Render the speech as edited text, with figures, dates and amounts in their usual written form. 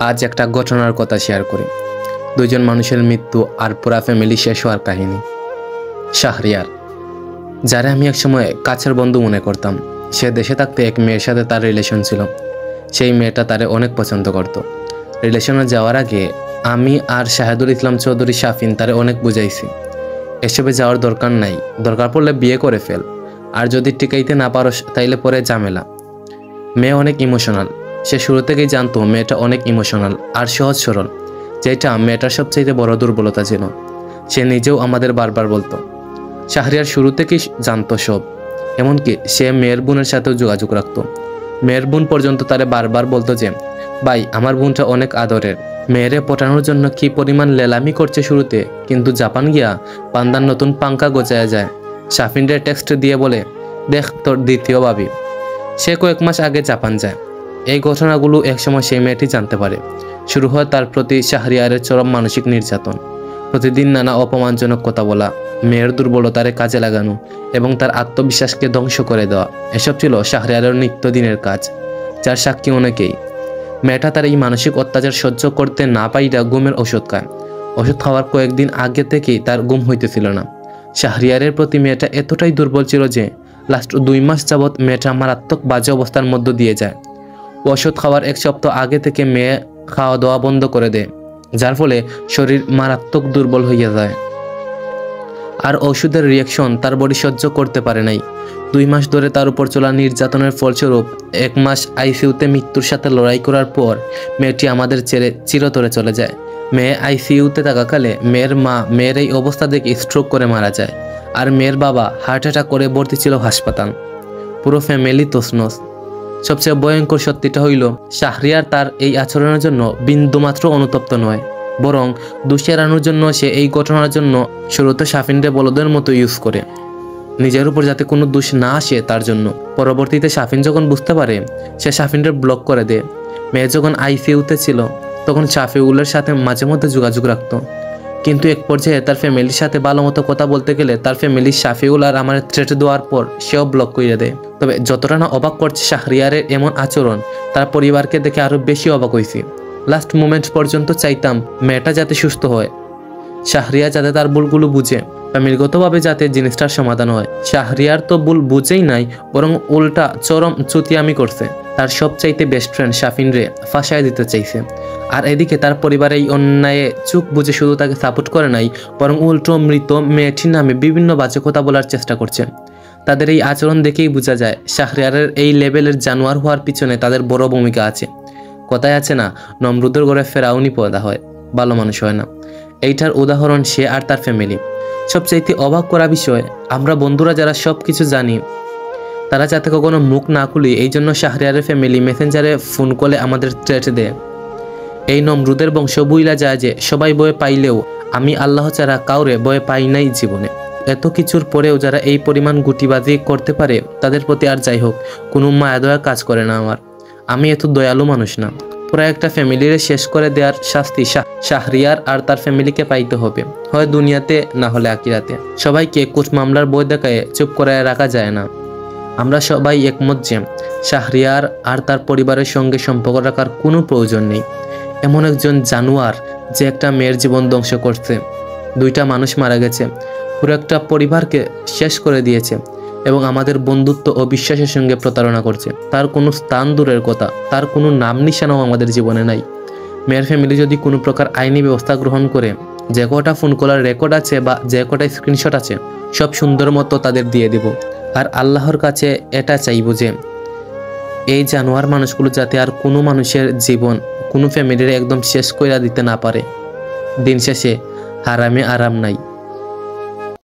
আজ একটা ঘটনার কথা শেয়ার করি। দুইজন মানুষের মৃত্যু আর পুরা ফ্যামিলি শেষ হওয়ার কাহিনী। শাহরিয়ার, যারা আমি একসময় কাছের বন্ধু মনে করতাম, সে দেশে থাকতে এক মেয়ের সাথে তার রিলেশন ছিল। সেই মেয়েটা তারে অনেক পছন্দ করত। রিলেশনে যাওয়ার আগে আমি আর শাহেদুল ইসলাম চৌধুরী শাফিন তারে অনেক বুঝাইছি, এসবে যাওয়ার দরকার নাই, দরকার পড়লে বিয়ে করে ফেল, আর যদি টিকাইতে না পারো তাইলে পরে ঝামেলা। মেয়ে অনেক ইমোশনাল, সে শুরু থেকেই জানতো মেয়েটা অনেক ইমোশনাল আর সহজ সরল, যেটা মেয়েটার সবচেয়ে বড় দুর্বলতা ছিল। সে নিজেও আমাদের বারবার বলতো। শাহরিয়ার শুরু থেকেই জানতো সব, এমনকি সে মেয়ের বোনের সাথেও যোগাযোগ রাখতো। মেয়ের বোন পর্যন্ত তারে বারবার বলতো যে, ভাই আমার বোনটা অনেক আদরের, মেয়েরে পটানোর জন্য কি পরিমাণ লেলামি করছে শুরুতে, কিন্তু জাপান গিয়া পান্দার নতুন পাঙ্কা গোছায়া যায়। শাফিনদের টেক্সট দিয়ে বলে, দেখ তোর দ্বিতীয় ভাবি। সে কয়েক মাস আগে জাপান যায়। এই ঘটনাগুলো একসময় সেই মেয়েটি জানতে পারে। শুরু হয় তার প্রতি শাহরিয়ারের চরম মানসিক নির্যাতন। প্রতিদিন নানা অপমানজনক কথা বলা, মেয়ের দুর্বলতারে কাজে লাগানো এবং তার আত্মবিশ্বাসকে ধ্বংস করে দেওয়া, এসব ছিল শাহরিয়ারের নিত্যদিনের কাজ, যার সাক্ষী অনেকেই। মেয়েটা তার এই মানসিক অত্যাচার সহ্য করতে না পাইরা ঘুমের ওষুধ খায়। ওষুধ খাওয়ার কয়েকদিন আগে থেকেই তার ঘুম হইতেছিল না। শাহরিয়ারের প্রতি মেয়েটা এতটাই দুর্বল ছিল যে লাস্ট 2 মাস যাবৎ মেয়েটা মারাত্মক বাজে অবস্থার মধ্য দিয়ে যায়। ওষুধ খাওয়ার 1 সপ্তাহ আগে থেকে মেয়ে খাওয়া দাওয়া বন্ধ করে দেয়, যার ফলে শরীর মারাত্মক দুর্বল হইয়া যায়। আর ওষুধের রিয়াকশন তার বডি সহ্য করতে পারে নাই। 2 মাস ধরে তার উপর চলা নির্যাতনের ফলস্বরূপ 1 মাস আইসিইউতে মৃত্যুর সাথে লড়াই করার পর মেয়েটি আমাদের ছেড়ে চিরতরে চলে যায়। মেয়ে আইসিইউতে থাকাকালে মেয়ের মা মেয়ের এই অবস্থা দেখে স্ট্রোক করে মারা যায়, আর মেয়ের বাবা হার্ট অ্যাটাক করে ভর্তি ছিল হাসপাতাল। পুরো ফ্যামিলি তছনছ। সবচেয়ে ভয়ঙ্কর সত্যিটা হইল, শাহরিয়ার তার এই আচরণের জন্য বিন্দুমাত্র অনুতপ্ত নয়, বরং দোষ এড়ানোর জন্য সে এই ঘটনার জন্য শুরুতে শাফিনরে বলদের মতো ইউজ করে, নিজের উপর যাতে কোনো দোষ না আসে তার জন্য। পরবর্তীতে শাফিন যখন বুঝতে পারে, সে শাফিনরে ব্লক করে দেয়। মেয়ে যখন আইসিইউতে ছিল তখন শাফিউলের সাথে মাঝে মধ্যে যোগাযোগ রাখতো, কিন্তু এক পর্যায়ে তার ফ্যামিলির সাথে ভালো মতো কথা বলতে গেলে তার ফ্যামিলি শাফিউল আর আমার থ্রেট দেওয়ার পর সেও ব্লক করে দেয়। তবে যতটা না অবাক করছে শাহরিয়ারের এমন আচরণ, তার পরিবারকে দেখে আরও বেশি অবাক হয়েছি। লাস্ট মোমেন্ট পর্যন্ত চাইতাম মেয়েটা যাতে সুস্থ হয়, শাহরিয়ার যাতে তার ভুলগুলো বুঝে, ফ্যামিলিগতভাবে যাতে জিনিসটার সমাধান হয়। শাহরিয়ার তো ভুল বুঝেই নাই, বরং উল্টা চরম চুতিয়ামি করছে। তার সবচাইতে বেস্ট ফ্রেন্ড শাফিনরে ফাঁসায় দিতে চাইছে। আর এদিকে তার পরিবার এই অন্যায়ে চোখ বুঝে শুধু তাকে সাপোর্ট করে নাই, বরং উল্টো মৃত মেয়েটির নামে বিভিন্ন বাজে কথা বলার চেষ্টা করছে। তাদের এই আচরণ দেখেই বোঝা যায় শাহরিয়ারের এই লেভেলের জানোয়ার হওয়ার পিছনে তাদের বড় ভূমিকা আছে। কথায় আছে না, নমরুদের ঘরে ফেরাউনি পয়দা হয়, ভালো মানুষ হয় না। এইটার উদাহরণ সে আর তার ফ্যামিলি। সবচাইতে অবাক করা বিষয়, আমরা বন্ধুরা যারা সব কিছু জানি, তারা যাতে কখনো মুখ না খুলি, এই জন্য শাহরিয়ারের ফ্যামিলি মেসেঞ্জারে ফোন কলে আমাদের থ্রেট দেয়। এই নমরুদের বংশ বুইলা যায় যে সবাই ভয় পাইলেও আমি আল্লাহ ছাড়া কাউরে ভয় পাই নাই জীবনে। এত কিছুর পরেও যারা এই পরিমাণ গুটিবাজি করতে পারে, তাদের প্রতি আর যাই হোক কোনো মায়া দয়া কাজ করে না আমার। আমি এত দয়ালু মানুষ না। পুরো একটা ফ্যামিলিরে শেষ করে দেওয়ার শাস্তি শাহরিয়ার আর তার ফ্যামিলিকে পাইতে হবে, হয় দুনিয়াতে না হলে আখিরাতে। সবাইকে কোর্ট মামলার বই দেখায় চুপ করে রাখা যায় না। আমরা সবাই একমত যে শাহরিয়ার আর তার পরিবারের সঙ্গে সম্পর্ক রাখার কোনো প্রয়োজন নেই। এমন একজন জানোয়ার যে একটা মেয়ের জীবন ধ্বংস করছে, 2টা মানুষ মারা গেছে, পুরো একটা পরিবারকে শেষ করে দিয়েছে এবং আমাদের বন্ধুত্ব ও বিশ্বাসের সঙ্গে প্রতারণা করছে। তার কোনো স্থান দূরের কথা, তার কোনো নাম নিশানাও আমাদের জীবনে নাই। মেয়ের ফ্যামিলি যদি কোনো প্রকার আইনি ব্যবস্থা গ্রহণ করে, যে কটা ফোন কলার রেকর্ড আছে বা যে কটা স্ক্রিনশট আছে সব সুন্দর মতো তাদের দিয়ে দেব। আর আল্লাহর কাছে এটা চাইব যে এই জানোয়ার মানুষগুলো যাতে আর কোনো মানুষের জীবন, কোনো ফ্যামিলির একদম শেষ কইরা দিতে না পারে। দিন শেষে হারামে আরাম নাই।